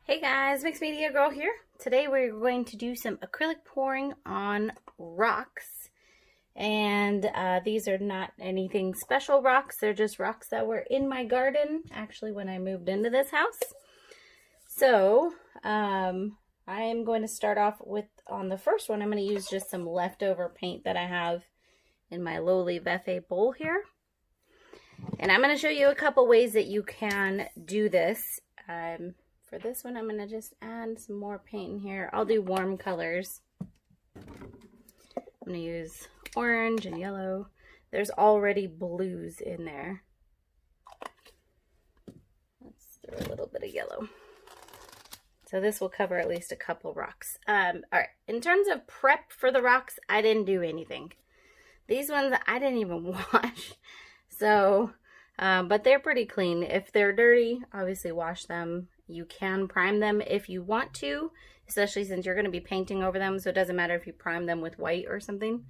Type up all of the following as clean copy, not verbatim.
Hey guys, Mixed Media Girl here. Today we're going to do some acrylic pouring on rocks. And these are not anything special rocks. They're just rocks that were in my garden, actually, when I moved into this house. So, I am going to start off with, on the first one, I'm going to use just some leftover paint that I have in my lowly Vefe bowl here. And I'm going to show you a couple ways that you can do this. For this one, I'm going to just add some more paint in here. I'll do warm colors. I'm going to use orange and yellow. There's already blues in there. Let's throw a little bit of yellow. So this will cover at least a couple rocks. All right, in terms of prep for the rocks, I didn't do anything. These ones I didn't even wash. So, but they're pretty clean. If they're dirty, obviously wash them. You can prime them if you want to, especially since you're going to be painting over them. So it doesn't matter if you prime them with white or something.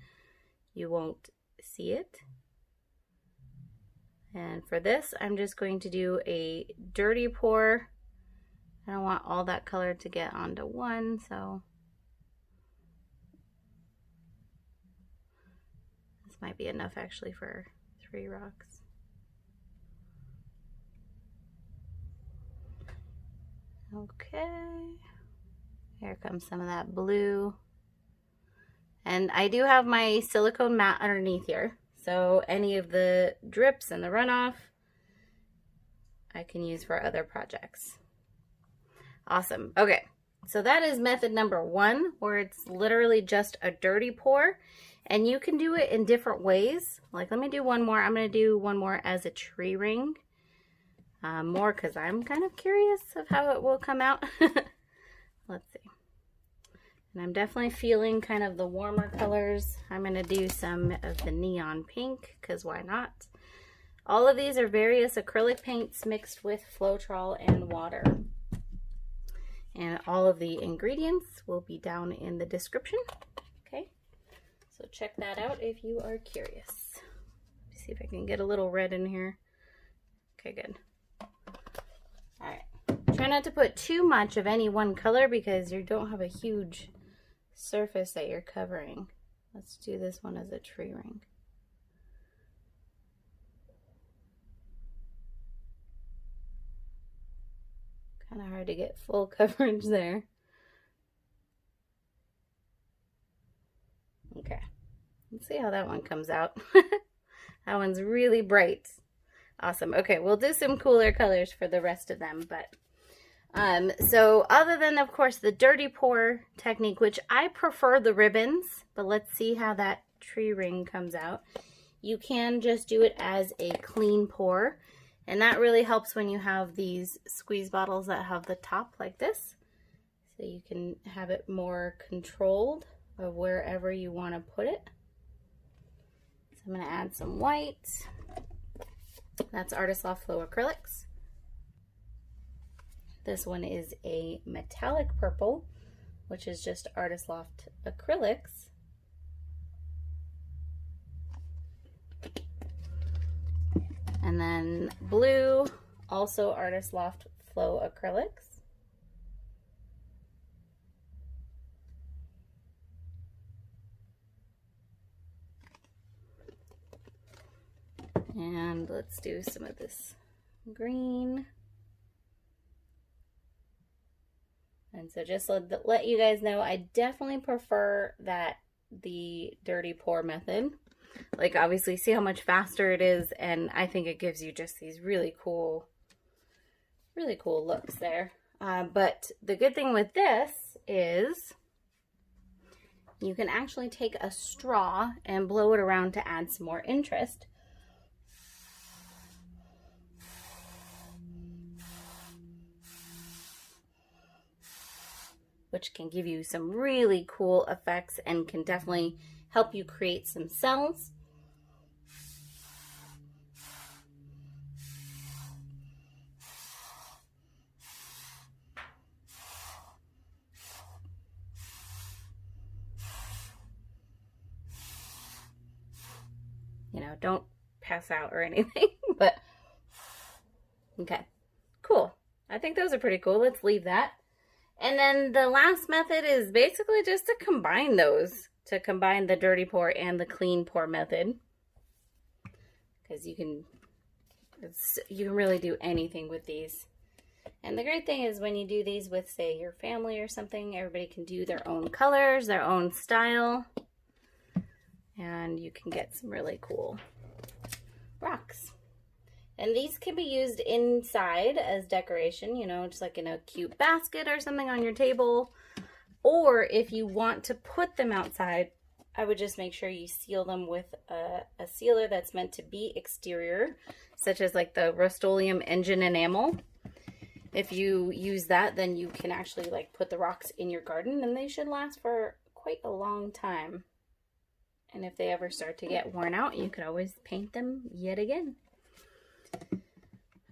You won't see it. And for this, I'm just going to do a dirty pour. I don't want all that color to get onto one, so this might be enough actually for 3 rocks. Okay, here comes some of that blue. And I do have my silicone mat underneath here, so any of the drips and the runoff I can use for other projects. Awesome. Okay, so that is method number 1, where it's literally just a dirty pour, and you can do it in different ways. Like, let me do one more. I'm going to do one more as a tree ring. More because I'm kind of curious of how it will come out. Let's see. And I'm definitely feeling kind of the warmer colors. I'm going to do some of the neon pink because why not? All of these are various acrylic paints mixed with floetrol and water. And all of the ingredients will be down in the description. Okay, so check that out if you are curious. Let me see if I can get a little red in here. Okay, good. All right, try not to put too much of any one color because you don't have a huge surface that you're covering. Let's do this one as a tree ring. Kind of hard to get full coverage there. Okay, let's see how that one comes out. That one's really bright. Awesome. Okay, we'll do some cooler colors for the rest of them, but so other than, of course, the dirty pour technique, which I prefer the ribbons, but let's see how that tree ring comes out. You can just do it as a clean pour, and that really helps when you have these squeeze bottles that have the top like this, so you can have it more controlled of wherever you want to put it. So I'm going to add some white. That's Loft Flow Acrylics. This one is a metallic purple, which is just Loft Acrylics. And then blue, also Loft Flow Acrylics. And let's do some of this green. And so just let you guys know, I definitely prefer the dirty pour method. Like, obviously, see how much faster it is, and I think it gives you just these really cool looks there. But the good thing with this is you can actually take a straw and blow it around to add some more interest. Which can give you some really cool effects and can definitely help you create some cells. You know, don't pass out or anything, but okay, cool. I think those are pretty cool. Let's leave that. And then the last method is basically just to combine those, to combine the dirty pour and the clean pour method. Because you can really do anything with these. And the great thing is when you do these with, say, your family or something, everybody can do their own colors, their own style. And you can get some really cool rocks. And these can be used inside as decoration, you know, just like in a cute basket or something on your table. Or if you want to put them outside, I would just make sure you seal them with a sealer that's meant to be exterior, such as like the Rust-Oleum engine enamel. If you use that, then you can actually like put the rocks in your garden, and they should last for quite a long time. And if they ever start to get worn out, you could always paint them yet again.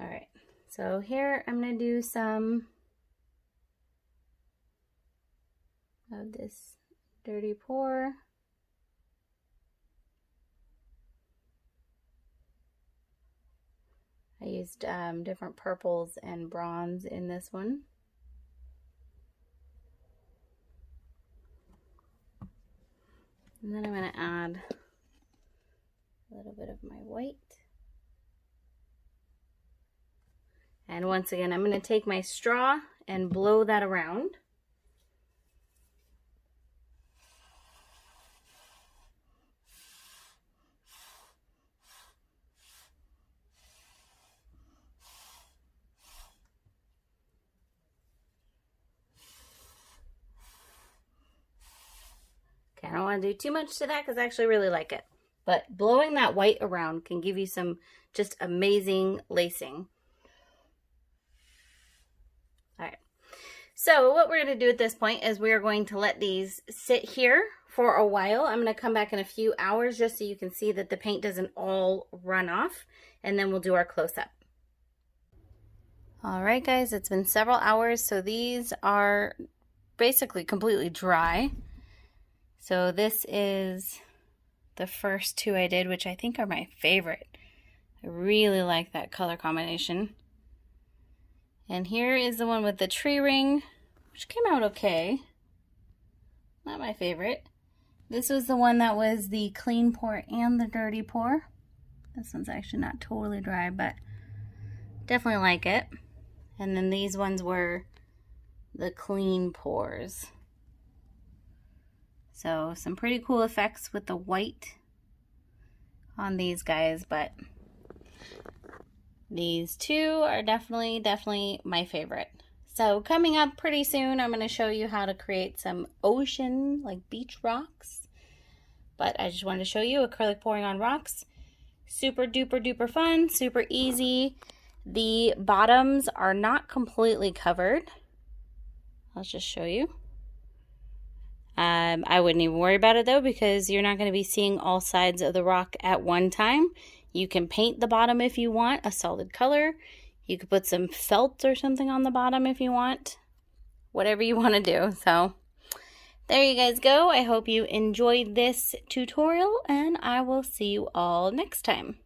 All right, so here I'm going to do some of this dirty pour. I used different purples and bronze in this one. And then I'm going to add a little bit of my white. And once again, I'm going to take my straw and blow that around. I don't want to do too much to that because I actually really like it. But blowing that white around can give you some just amazing lacing. All right. So what we're going to do at this point is we are going to let these sit here for a while. I'm going to come back in a few hours just so you can see that the paint doesn't all run off. And then we'll do our close-up. All right, guys. It's been several hours. So these are basically completely dry. So this is the first two I did, which I think are my favorite. I really like that color combination. And here is the one with the tree ring, which came out okay. Not my favorite. This was the one that was the clean pour and the dirty pour. This one's actually not totally dry, but definitely like it. And then these ones were the clean pours. So some pretty cool effects with the white on these guys, but these two are definitely my favorite. So coming up pretty soon, I'm going to show you how to create some ocean, like beach rocks. But I just wanted to show you acrylic pouring on rocks. Super duper duper fun, super easy. The bottoms are not completely covered. I'll just show you. I wouldn't even worry about it though, because you're not going to be seeing all sides of the rock at one time. You can paint the bottom if you want a solid color. You could put some felt or something on the bottom if you want. Whatever you want to do. So there you guys go. I hope you enjoyed this tutorial, and I will see you all next time.